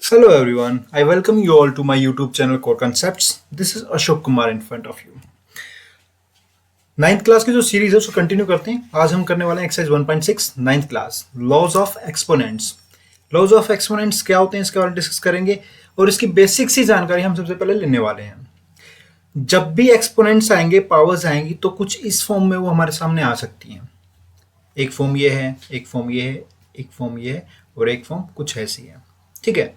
Hello everyone, I welcome you all to my YouTube channel Core Concepts. This is Ashok Kumar in front of you. Ninth class की जो series है उसको continue करते हैं. आज हम करने वाले हैं exercise 1.6 ninth class laws of exponents. Laws of exponents क्या होते हैं इसके बारे में डिस्कस करेंगे और इसकी बेसिक सी जानकारी हम सबसे पहले लेने वाले हैं. जब भी एक्सपोनेंट्स आएंगे, पावर्स आएंगी, तो कुछ इस फॉर्म में वो हमारे सामने आ सकती हैं. एक फॉर्म ये है, एक फॉर्म ये है, एक फॉर्म ये है और एक फॉर्म कुछ ऐसी है. ठीक है,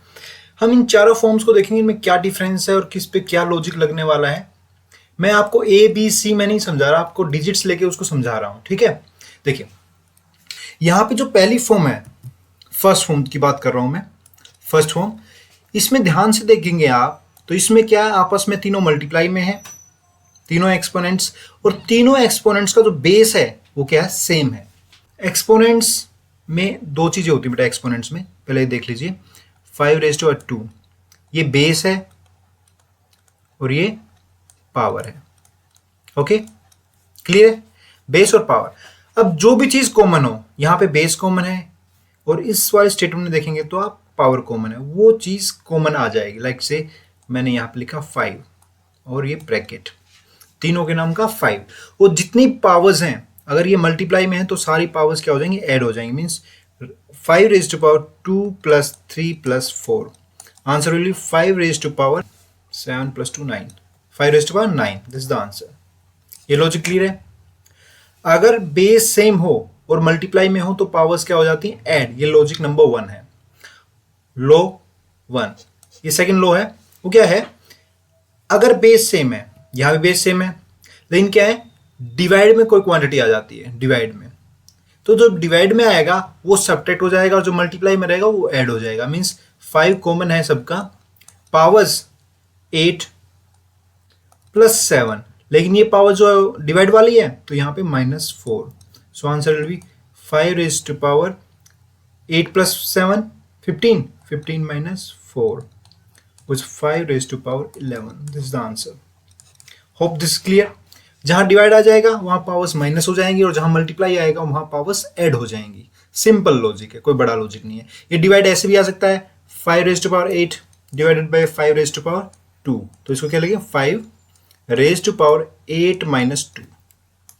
हम इन चारों फॉर्म्स को देखेंगे, इनमें क्या डिफरेंस है और किस पे क्या लॉजिक लगने वाला है. मैं आपको ए बी सी में नहीं समझा रहा, आपको डिजिट्स लेके उसको समझा रहा हूं. ठीक है, देखिए यहां पे जो पहली फॉर्म है, फर्स्ट फॉर्म की बात कर रहा हूं मैं. फर्स्ट फॉर्म, इसमें ध्यान से देखेंगे आप तो इसमें क्या है, आपस में तीनों मल्टीप्लाई में है, तीनों एक्सपोनेंट्स, और तीनों एक्सपोनेंट्स का जो बेस है वो क्या है, सेम है. एक्सपोनेंट्स में दो चीजें होती है बेटा. एक्सपोनेंट्स में पहले देख लीजिए, 5⁻², ये बेस है और ये पावर है. ओके, क्लियर है, बेस और पावर. अब जो भी चीज कॉमन हो, यहां पे बेस कॉमन है और इस वाले स्टेटमेंट में देखेंगे तो आप पावर कॉमन है, वो चीज कॉमन आ जाएगी. लाइक से मैंने यहां पे लिखा 5 और ये ब्रैकेट, तीनों के नाम का 5. और जितनी पावर्स हैं अगर ये मल्टीप्लाई में है तो सारी पावर्स क्या हो जाएंगी, ऐड हो जाएंगी. Means 5⁻² + 3 + 4. Answer will be 5⁻7 + 2 9. 5⁻9. This is the answer. ये लॉजिक क्लियर है. अगर बेस सेम हो और मल्टीप्लाई में हो तो पावर्स क्या हो जाती हैं, ऐड. ये लॉजिक नंबर 1 है, लो 1. ये सेकंड लो है, वो क्या है, अगर बेस सेम है, यहां भी बेस सेम है, लेकिन क्या है, डिवाइड में कोई क्वांटिटी आ जाती है. डिवाइड में तो जो डिवाइड में आएगा वो सब्ट्रैक्ट हो जाएगा और जो मल्टीप्लाई में रहेगा वो ऐड हो जाएगा. मीन्स 5 कॉमन है सबका, पावर्स 8 + 7, लेकिन ये पावर जो डिवाइड वाली है तो यहाँ पे -4. So answer will be 5⁻8 + 7 15. 15 - 4 was 5⁻11. This is the answer. Hope this clear. जहां डिवाइड आ जाएगा वहां पावर्स माइनस हो जाएंगी और जहां मल्टीप्लाई आएगा वहां पावर्स ऐड हो जाएंगी. सिंपल लॉजिक है, कोई बड़ा लॉजिक नहीं है. ये डिवाइड ऐसे भी आ सकता है, 5⁻8 डिवाइडेड बाय 5⁻2. तो इसको क्या लिखें, 5⁻8 - 2,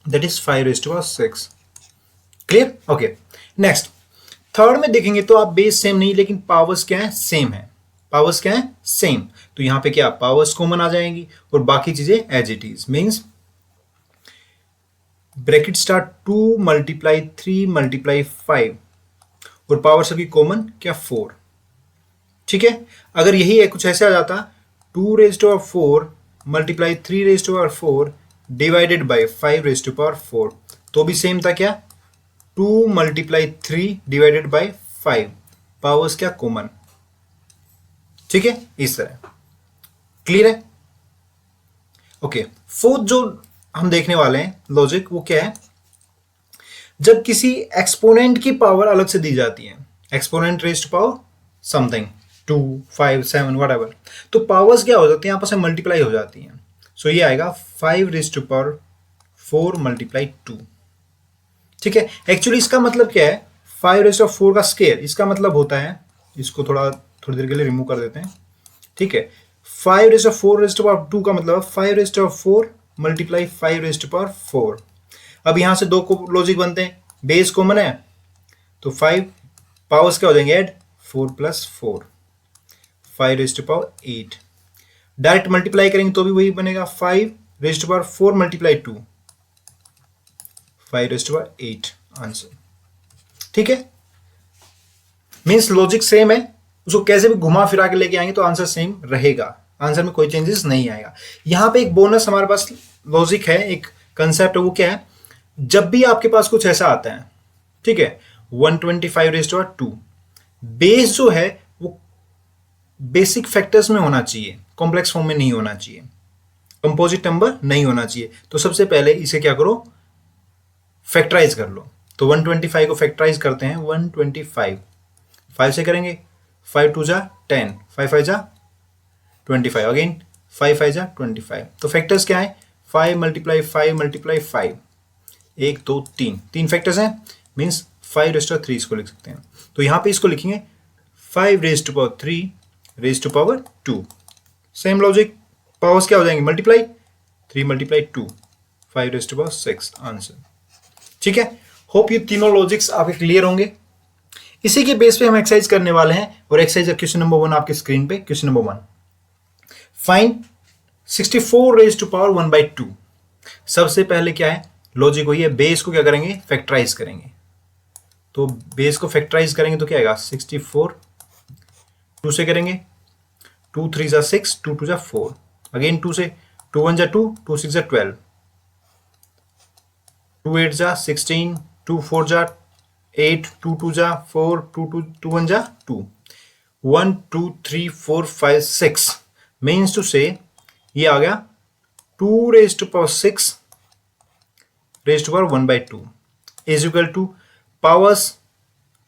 that is 5⁻6. Clear. Okay, next third में देखेंगे तो आप बेस सेम नहीं, लेकिन पावर्स क्या है, सेम है. पावर्स क्या है, सेम. तो यहां पे क्या, पावर्स कॉमन आ जाएंगी और बाकी चीजें as it is. Means bracket start 2 × 3 × 5 और पावर सभी कॉमन क्या, 4. ठीक है, अगर यही है कुछ ऐसे आ जाता, 2⁻4 × 3⁻4 डिवाइडेड बाय 5⁻4, तो भी सेम था क्या, 2 × 3 डिवाइडेड बाय 5, पावर्स क्या, कॉमन. ठीक है, इस तरह. क्लियर है. ओके, फोर्थ जो हम देखने वाले हैं लॉजिक, वो क्या है, जब किसी एक्सपोनेंट की पावर अलग से दी जाती है, exponent raised to power something 2 5 7 whatever, तो पावर्स क्या हो जाती हैं, आपस में मल्टीप्लाई हो जाती हैं. सो ये आएगा 5⁻4 × 2. ठीक है, एक्चुअली इसका मतलब क्या है, 5⁻4 का स्क्वायर, इसका मतलब होता है, इसको थोड़ी देर के लिए रिमूव कर देते हैं. ठीक है, 5⁻4 का मतलब 5⁻4 × 5⁻4. अब यहां से दो को लॉजिक बनते हैं, बेस कॉमन है तो 5, पावर्स क्या हो जाएंगे, ऐड 4 + 4, 5⁻8. डायरेक्ट मल्टीप्लाई करेंगे तो भी वही बनेगा, 5⁻4 × 2, 5⁻8. आंसर. ठीक है, मीन्स लॉजिक सेम है, उसको कैसे भी घुमा फिरा के लेके आएंगे तो आंसर सेम रहेगा. आंसर में कोई चेंजेस नहीं आएगा. यहां पे एक बोनस हमारे पास लॉजिक है, एक कंसेप्ट है, वो क्या है, जब भी आपके पास कुछ ऐसा आता है, ठीक है, 125⁻2, बेस जो है वो बेसिक फैक्टर्स में होना चाहिए, कॉम्प्लेक्स फॉर्म में नहीं होना चाहिए, कंपोजिट नंबर नहीं होना चाहिए. तो सबसे पहले इसे क्या करो, फैक्टराइज कर लो. तो 125 को फैक्टराइज करते हैं, 125 5 से करेंगे, 5 2 = 10, 5 5 = 25, अगेन 5 5 = 25. तो फैक्टर्स क्या है, 5 × 5 × 5, 1 2 3, 3 फैक्टर्स हैं. मीन्स 5⁻3 इसको लिख सकते हैं. तो यहां पे इसको लिखेंगे 5⁻3 raise to power 2। Same logic, powers क्या हो जाएंगे, multiply, 3 multiply 2, 5 raise to power 6 answer. ठीक है, होप ये तीनों लॉजिक्स आपके क्लियर होंगे। इसी के बेस पे हम एक्सरसाइज करने वाले हैं, और एक्सरसाइज क्वेश्चन नंबर 1 आपके स्क्रीन पे। Question number 1, find 64 raise to power 1/2। सबसे पहले क्या है लॉजिक, वही है, बेस को क्या करेंगे, फैक्टराइज करेंगे। तो बेस को फैक्टराइज करेंगे तो क्या आएगा, 64, 2 से करेंगे, 2 3 जा 6, 2 2 जा 4, अगेन 2 से, 2 1 जा 2, 2 6 जा 12, 2 8 जा 16, 2 4 जा 8, 2 2 जा 4, 2 1 जा 2, 1 2 3 4 5 6 मीन्स टू से ये आ गया 2 raise to power 6 raise to power 1/2 is equal to powers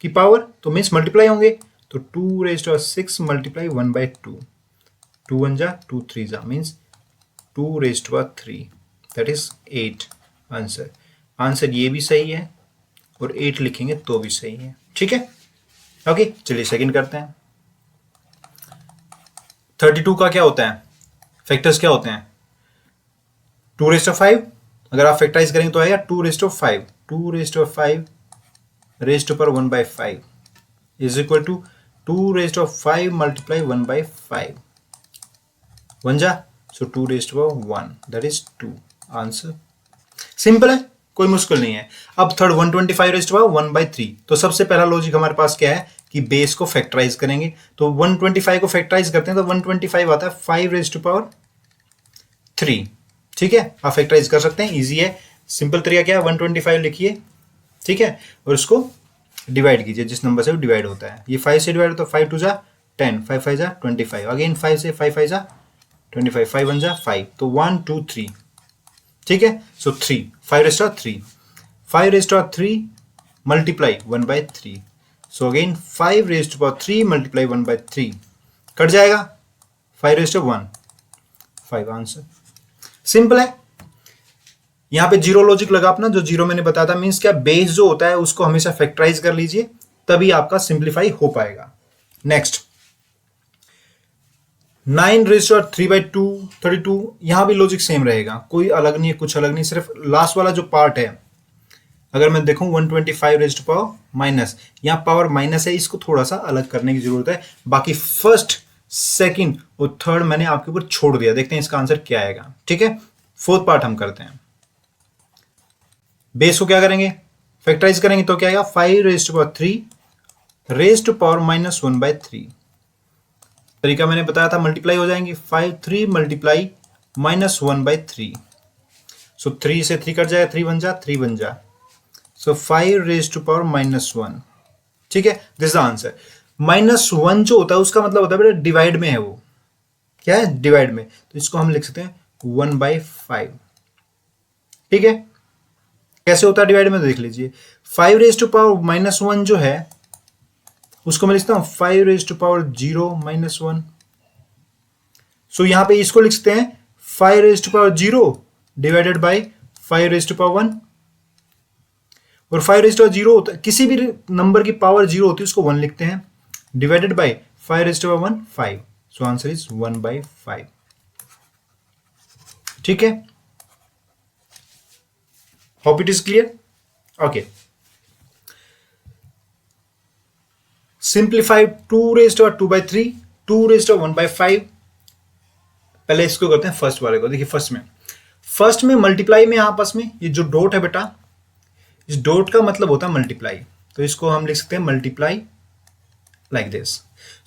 की पावर, तो मीन्स मल्टीप्लाई होंगे, तो 2 रेज टू पावर 6 मल्टीप्लाई 1/2, 2 1 जा 2 3 जा means 2 raise to power 3, that is 8 answer. Answer ये भी सही है और 8 लिखेंगे तो भी सही है। ठीक है, ओके, चलिए सेकंड करते हैं। 32 का क्या होता है, फैक्टर्स क्या होते हैं, 2 रेज टू 5, अगर आप फैक्टराइज करेंगे तो आएगा 2 raise to 5, 2 raise to 5 raise to power 1/5 is equal to 2 raise to 5 multiply 1/5, 1 जा, so 2 raise to power 1, that is 2 answer. Simple है, कोई मुश्किल नहीं है। अब थर्ड 125 रेज टू पावर 1/3, तो सबसे पहला लॉजिक हमारे पास क्या है कि बेस को फैक्टराइज करेंगे, तो 125 को फैक्टराइज करते हैं तो 125 आता है 5 रेज टू पावर 3। ठीक है, आप फैक्टराइज कर सकते हैं, इजी है, सिंपल तरीका क्या है, 125 लिखिए, ठीक है, और उसको डिवाइड कीजिए जिस नंबर से वो डिवाइड होता है। ये 5 से डिवाइड होता है, 5 2 जा 10, 5 5 जा 25, अगेन 5 से 5 5 जा 25, 5 1 जा 5, तो 1 2 3, ठीक है, so 3, 5 raise to 3, 5 raise to 3 multiply 1/3, so again 5 raise to power 3 multiply 1/3, cut जाएगा 5 रेज टू 1, 5 आंसर। सिंपल है, यहां पे जीरो लॉजिक लगा अपना, जो जीरो मैंने बताया था, मींस क्या, बेस जो होता है उसको हमेशा फैक्टराइज कर लीजिए, तभी आपका सिंप्लीफाई हो पाएगा। नेक्स्ट 9 रेज टू 3/2 32, यहां भी लॉजिक सेम रहेगा, कोई अलग नहीं है, कुछ अलग नहीं, सिर्फ लास्ट वाला जो पार्ट है, अगर मैं देखूं 125 रेज टू पावर माइनस, यहां पावर माइनस है, इसको थोड़ा सा अलग करने की जरूरत है, बाकी फर्स्ट सेकंड और थर्ड मैंने आपके ऊपर छोड़ दिया, देखते हैं इसका आंसर क्या आएगा। ठीक है, फोर्थ पार्ट हम करते हैं। बेस को क्या करेंगे, फैक्टराइज करेंगे, तो क्या आएगा 5 raise to power 3 raise to power -1/3, तरीका मैंने बताया था, मल्टीप्लाई हो जाएंगे, 5 3 मल्टीप्लाई -1/3, सो 3 से 3 कट जाएगा, 3 1 जा 3 1 जा, सो 5 रेज टू पावर -1। ठीक है, दिस द आंसर। -1 जो होता है उसका मतलब होता है बेटा डिवाइड में है, वो क्या है, डिवाइड में, तो इसको हम लिख सकते हैं 1/5। ठीक है, कैसे होता है डिवाइड में, तो देख लीजिए, 5 रेज टू पावर -1 जो है उसको मैं लिखता हूं 5 रेज टू पावर 0 -1, सो यहां पे इसको लिख सकते हैं 5 raise to power 0 divided by 5 raise to power 1, और 5 रेज टू पावर 0 होता है, किसी भी नंबर की पावर 0 होती है उसको 1 लिखते हैं, divided by 5 raise to power 1 5, so answer is 1/5। ठीक है, hope it is clear. Okay, simplified 2 raise to 2/3, 2 raise to 1/5। पहले इसको करते हैं फर्स्ट वाले को, देखिए फर्स्ट में मल्टीप्लाई में आपस में ये जो डॉट है बेटा, इस डॉट का मतलब होता है मल्टीप्लाई, तो इसको हम लिख सकते हैं मल्टीप्लाई लाइक दिस।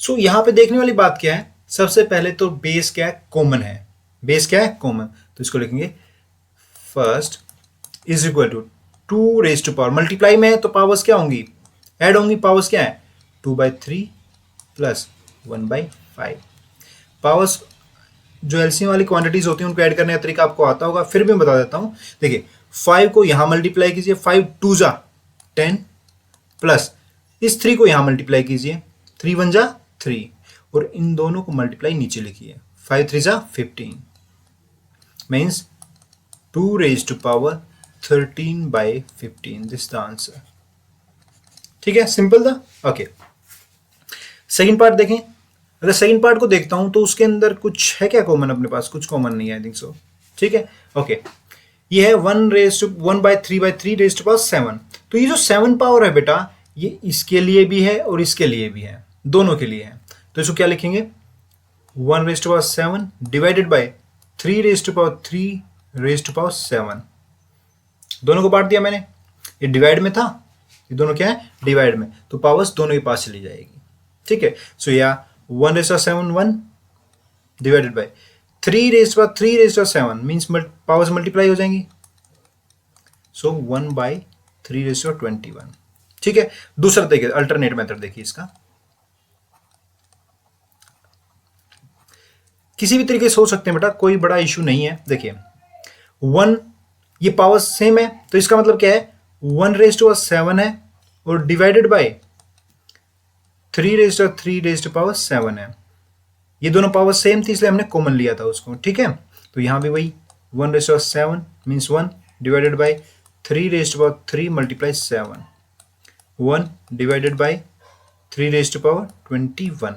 सो यहां पे देखने वाली बात क्या है, सबसे पहले तो बेस क्या है, कॉमन है, बेस क्या है, कॉमन, तो इसको लिखेंगे first is equal to 2 raise to power, multiply में है तो पावर्स क्या होंगी, ऐड होंगी, पावर्स क्या है 2/3 प्लस 1/5। पावर्स जो एलसीएम वाली क्वांटिटीज होती हैं उनको ऐड करने का तरीका आपको आता होगा, फिर भी मैं बता देता हूं। देखिए 5 को यहां मल्टीप्लाई कीजिए, 5 2 जा 10 प्लस इस 3 को यहां मल्टीप्लाई कीजिए, 3 1 जा 3, और इन दोनों को मल्टीप्लाई नीचे लिखिए, 5 3 जा 15 means 2 raise to power 13/15, this the answer. ठीक है, सिंपल था। ओके, सेकेंड पार्ट देखें, अगर सेकंड पार्ट को देखता हूं तो उसके अंदर कुछ है क्या कॉमन, अपने पास कुछ कॉमन नहीं है, आई थिंक सो। ठीक है, ओके। ये है 1/3 तो ये जो 7 पावर है बेटा, ये इसके लिए भी है और इसके लिए भी है, दोनों के लिए है। तो इसको क्या लिखेंगे, 1/7 डिवाइडेड बाय 3/3 दोनों को बांट दिया मैंने, ये डिवाइड में था, ये दोनों क्या है, डिवाइड में, तो पावर्स दोनों के पास चली जाएगी। ठीक है, सो या 1/7 divided by 3/7 means powers multiply हो जाएंगी, सो 1/3/21। ठीक है, दूसरा देखिए, अल्टरनेट मेथड देखिए इसका, किसी भी तरीके से सोच सकते हैं बेटा, कोई बड़ा इशू नहीं है। देखिए 1, ये पावर सेम है, तो इसका मतलब क्या है, 1/7 है और डिवाइडेड बाय 3/3 है। ये दोनों पावर सेम थी इसलिए हमने कॉमन लिया था उसको। ठीक है, तो यहां भी वही 1/7 means 1 divided by 3/3 multiply 7, 1 divided by 3/21।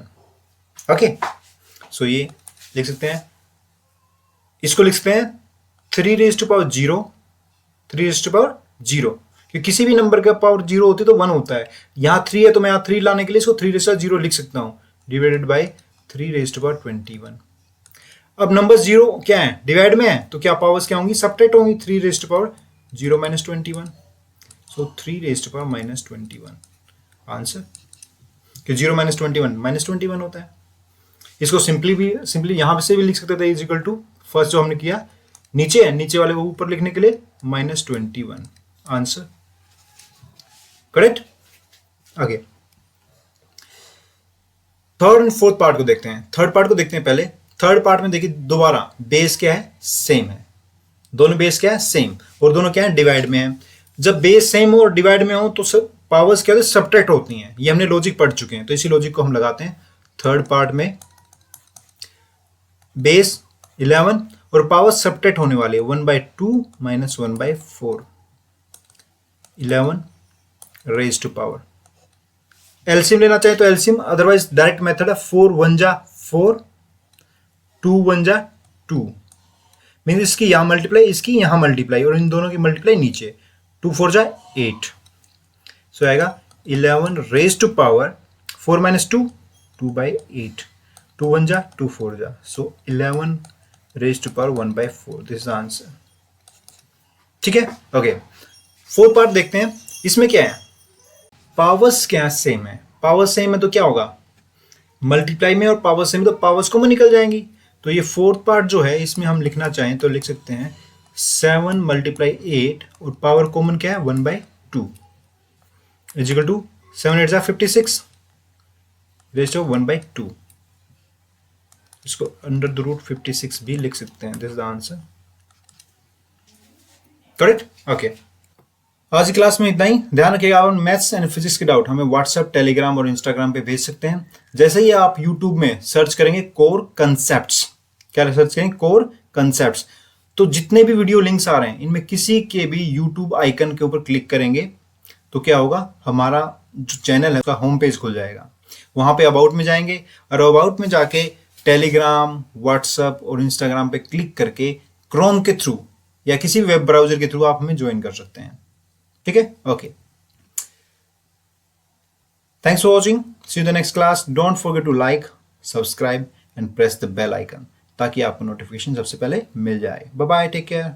Okay, so ये लिख सकते हैं, इसको लिख सकते हैं 3/0, 3/0, क्योंकि किसी भी नंबर का पावर 0 होती है तो 1 होता है। यहां 3 है तो मैं यहां 3 लाने के लिए इसको 3/0 लिख सकता हूं, डिवाइडेड बाय 3/21। अब नंबर 0 क्या है, डिवाइड में है, तो क्या पावर्स क्या होंगी, सबट्रैक्ट होंगी, 3/0 माइनस 21, सो 3/21 आंसर, कि 0 माइनस 21 होता है। इसको सिंपली यहां से भी लिख सकते थे, इज इक्वल टू फर्स्ट जो हमने किया, नीचे है, नीचे वाले को ऊपर लिखने के लिए -21 आंसर, करेक्ट। आगे थर्ड एंड फोर्थ पार्ट को देखते हैं। थर्ड पार्ट को देखते हैं पहले। थर्ड पार्ट में देखिए, दोबारा बेस क्या है, सेम है, दोनों बेस क्या है, सेम, और दोनों क्या है, डिवाइड में है। जब बेस सेम हो और डिवाइड में हो तो सब पावर्स क्या होती है, सबट्रैक्ट होती हैं, ये हमने लॉजिक पढ़ चुके हैं, तो इसी लॉजिक को हम लगाते हैं। थर्ड पार्ट में बेस 11 और पावर सबट्रैक्ट होने वाले 1/2 minus 1/4, 11 raise to power. LCM लेना चाहे तो एलसीएम, अदरवाइज डायरेक्ट मेथड है, 4 1 जा 4, 2 1 जा 2, मीन इसकी यहां मल्टीप्लाई, इसकी यहां मल्टीप्लाई, और इन दोनों की मल्टीप्लाई नीचे, 2 4 जा 8, सो आएगा 11 रेज टू पावर 4 माइनस 2, 2/8, 2 1 जा 2 4 जा, so 11 raise to power 1/4, this is answer. ठीक है, ओके। फोर्थ पार्ट देखते हैं, इसमें क्या है, पावर्स क्या सेम है, पावर सेम है तो क्या होगा, मल्टीप्लाई में और पावर सेम तो पावर्स कॉमन निकल जाएंगी। तो ये फोर्थ पार्ट जो है, इसमें हम लिखना चाहें तो लिख सकते हैं 7 × 8 और पावर कॉमन क्या है, 1/2 is equal to 7 8 56 raise to 1/2, इसको अंडर द रूट 56 भी लिख सकते हैं, this is the answer, correct. Okay, आज की क्लास में इतना ही। ध्यान रखिएगा, आप मैथ्स एंड फिजिक्स के डाउट हमें व्हाट्सएप, टेलीग्राम और इंस्टाग्राम पे भेज सकते हैं। जैसे ही आप यूट्यूब में सर्च करेंगे कोर कंसेप्ट्स, क्या सर्च करेंगे, कोर कंसेप्ट्स, तो जितने भी वीडियो लिंक्स आ रहे हैं इनमें किसी के भी यूट्यूब आइकन के ऊपर क्लिक करेंगे तो क्या होगा, हमारा जो चैनल है उसका होम पेज खुल जाएगा। वहां पे अबाउट में जाएंगे और अबाउट में जाके टेलीग्राम, व्हाट्सएप और इंस्टाग्राम पे क्लिक करके क्रोम के थ्रू या किसी वेब ब्राउजर के थ्रू आप हमें ज्वाइन कर सकते हैं। ठीक है, okay. Thanks for watching, see you the next class. Don't forget to like, subscribe and press the bell icon, ताकि आपको नोटिफिकेशन सबसे पहले मिल जाए। Bye bye, take care.